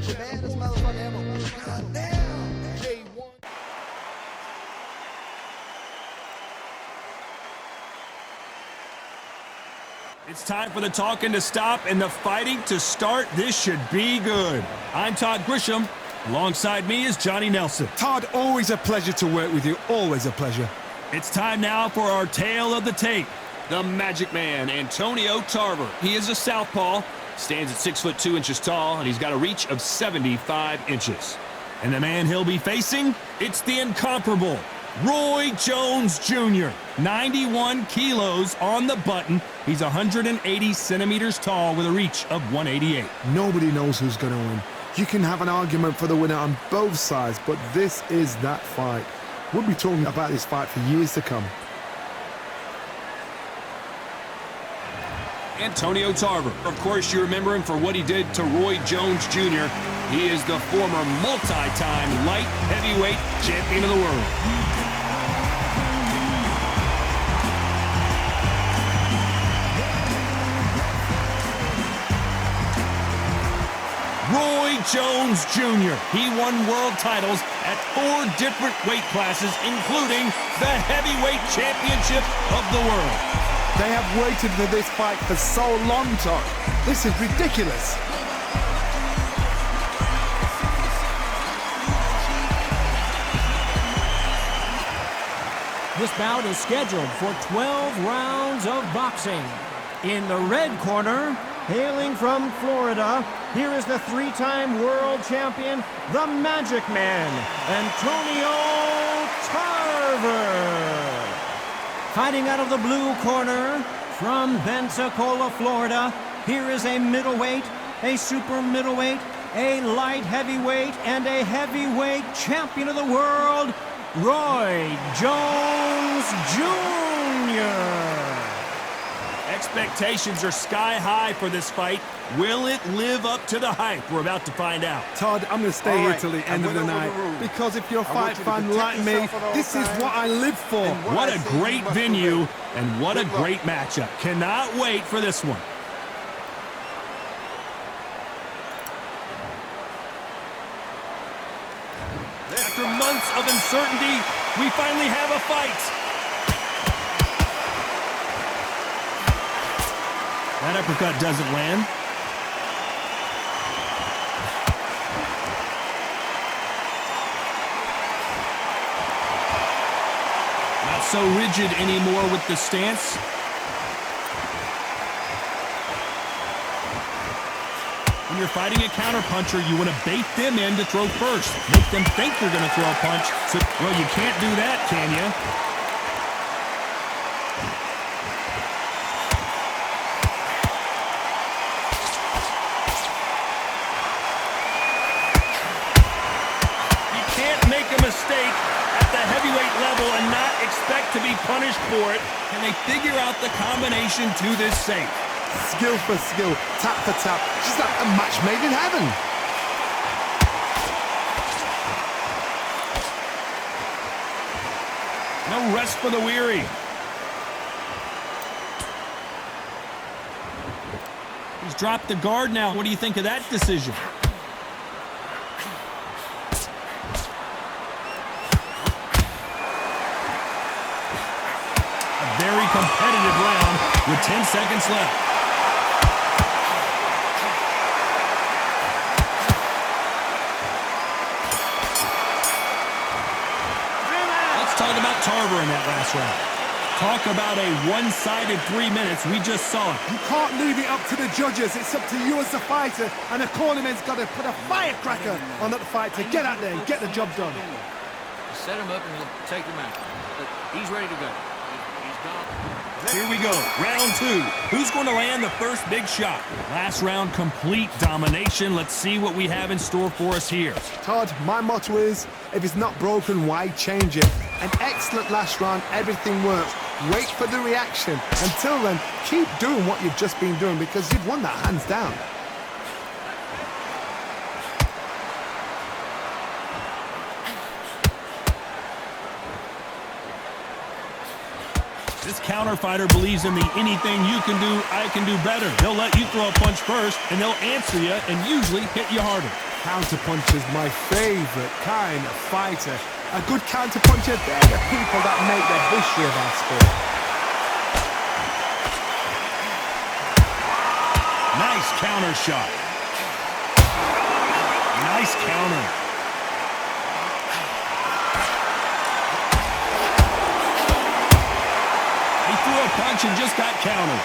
It's time for the talking to stop and the fighting to start. This should be good. I'm Todd Grisham. Alongside me is Johnny Nelson. Todd, always a pleasure to work with you. Always a pleasure. It's time now for our tale of the tape. The Magic Man, Antonio Tarver. He is a southpaw, stands at 6 foot 2 inches tall, and he's got a reach of 75 inches. And the man he'll be facing, it's the incomparable Roy Jones Jr., 91 kilos on the button. He's 180 centimeters tall with a reach of 188. Nobody knows who's going to win. You can have an argument for the winner on both sides, but this is that fight. We'll be talking about this fight for years to come. Antonio Tarver. Of course, you remember him for what he did to Roy Jones Jr. He is the former multi-time light heavyweight champion of the world. Roy Jones Jr. He won world titles at 4 different weight classes, including the heavyweight championship of the world. They have waited for this fight for so long, Todd. This is ridiculous. This bout is scheduled for 12 rounds of boxing. In the red corner, hailing from Florida, here is the 3-time world champion, the Magic Man, Antonio Tarver. Fighting out of the blue corner, from Pensacola, Florida, here is a middleweight, a super middleweight, a light heavyweight, and a heavyweight champion of the world, Roy Jones Jr. Expectations are sky high for this fight. Will it live up to the hype? We're about to find out. Todd, I'm going to stay here till the end of the night, because if you're a fight fan like me, this is what I live for. What a great venue, and what a great matchup. Cannot wait for this one. After months of uncertainty, we finally have a fight. That uppercut doesn't land. Not so rigid anymore with the stance. When you're fighting a counterpuncher, you want to bait them in to throw first. Make them think you're going to throw a punch. So, well, you can't do that, can you? Mistake at the heavyweight level and not expect to be punished for it. Can they figure out the combination to this safe? Skill for skill, tap for tap. She's like a match made in heaven. No rest for the weary. He's dropped the guard now. What do you think of that decision? Very competitive round with 10 seconds left. Let's talk about Tarver in that last round. Talk about a one-sided 3 minutes. We just saw it. You can't leave it up to the judges. It's up to you as the fighter, and the cornerman's got to put a firecracker on that fight to get out there and get the job done. Set him up and he'll take him out. He's ready to go. Here we go, round 2. Who's going to land the first big shot? Last round, complete domination. Let's see what we have in store for us here. Todd, my motto is, if it's not broken, why change it? An excellent last round, everything works. Wait for the reaction. Until then, keep doing what you've just been doing, because you've won that hands down. This counter fighter believes in the anything you can do, I can do better. They'll let you throw a punch first, and they'll answer you and usually hit you harder. Counterpuncher's my favourite kind of fighter. A good counterpuncher, they're the people that make the history of our sport. Nice counter shot. Nice counter. He threw a punch and just got countered.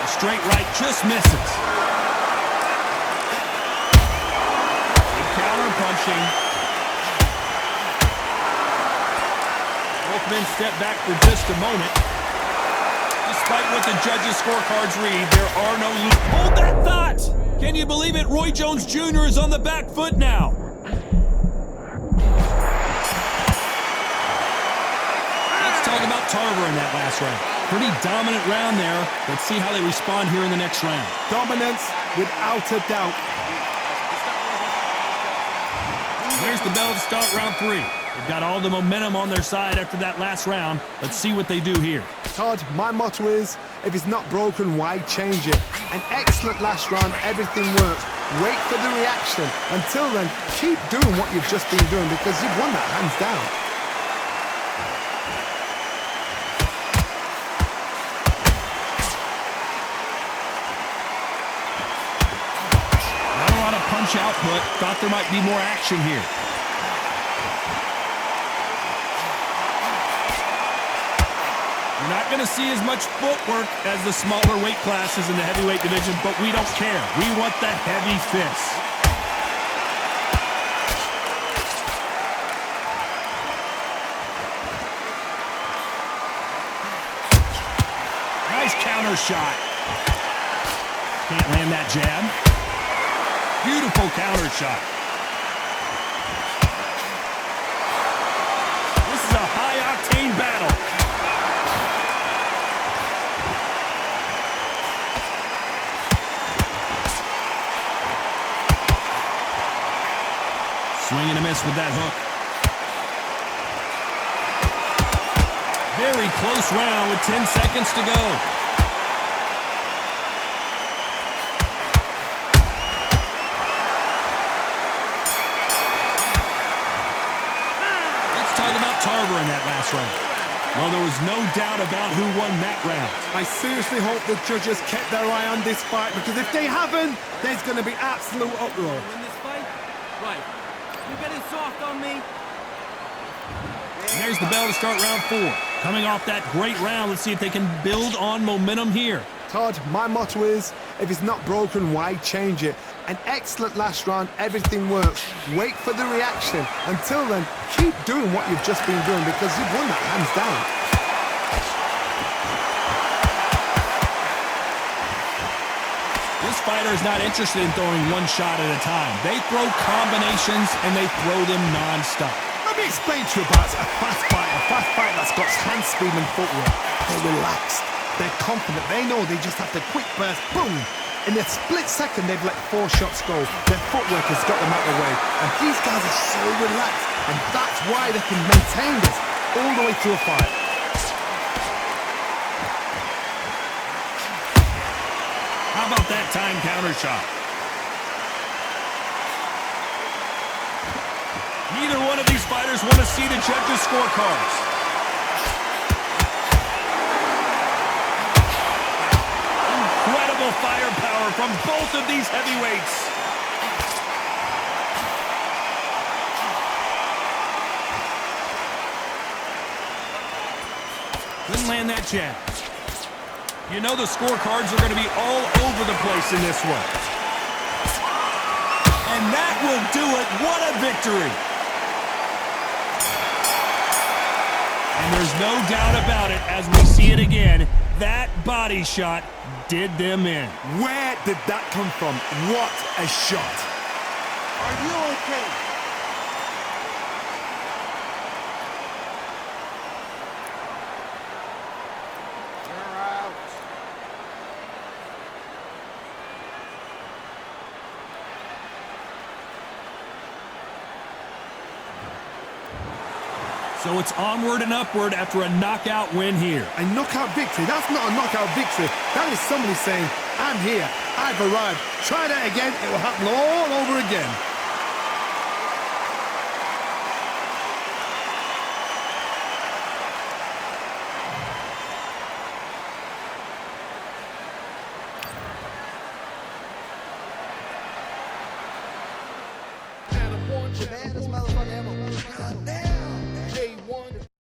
A straight right just misses. Good counter punching. Both men step back for just a moment. Despite what the judges' scorecards read, there are no... Hold that thought! Can you believe it? Roy Jones Jr. is on the back foot now. Let's talk about Tarver in that last round. Pretty dominant round there. Let's see how they respond here in the next round. Dominance, without a doubt. There's the bell to start round 3. They've got all the momentum on their side after that last round. Let's see what they do here. Todd, my motto is, if it's not broken, why change it? An excellent last round, everything works. Wait for the reaction. Until then, keep doing what you've just been doing because you've won that hands down. Not a lot of punch output. Thought there might be more action here. You're not going to see as much footwork as the smaller weight classes in the heavyweight division, but we don't care. We want the heavy fists. Nice counter shot. Can't land that jab. Beautiful counter shot. This is a high-octane battle. Swing and a miss with that hook. Very close round with 10 seconds to go. Let's talk about Tarver in that last round. Well, there was no doubt about who won that round. I seriously hope the judges kept their eye on this fight because if they haven't, there's going to be absolute uproar. Win this fight? Right. You getting soft on me? There's the bell to start round 4. Coming off that great round, let's see if they can build on momentum here. Todd, my motto is, if it's not broken, why change it? An excellent last round, everything works. Wait for the reaction. Until then, keep doing what you've just been doing because you've won that hands down. This fighter is not interested in throwing one shot at a time. They throw combinations and they throw them non-stop. Let me explain to you about a fast fighter that's got hand speed and footwork. They're relaxed, they're confident, they know they just have to quick burst, boom! In a split second, they've let 4 shots go. Their footwork has got them out of the way. And these guys are so relaxed, and that's why they can maintain this all the way through a fight. How about that time counter shot? Neither one of these fighters want to see the judges' scorecards. Incredible firepower from both of these heavyweights. Couldn't land that jab. You know the scorecards are going to be all over the place in this one. And that will do it. What a victory. And there's no doubt about it, as we see it again, that body shot did them in. Where did that come from? What a shot. Are you okay? You're out. So it's onward and upward after a knockout win here. A knockout victory? That's not a knockout victory. That is somebody saying, I'm here, I've arrived. Try that again, it will happen all over again. The baddest motherfucker ever. God damn.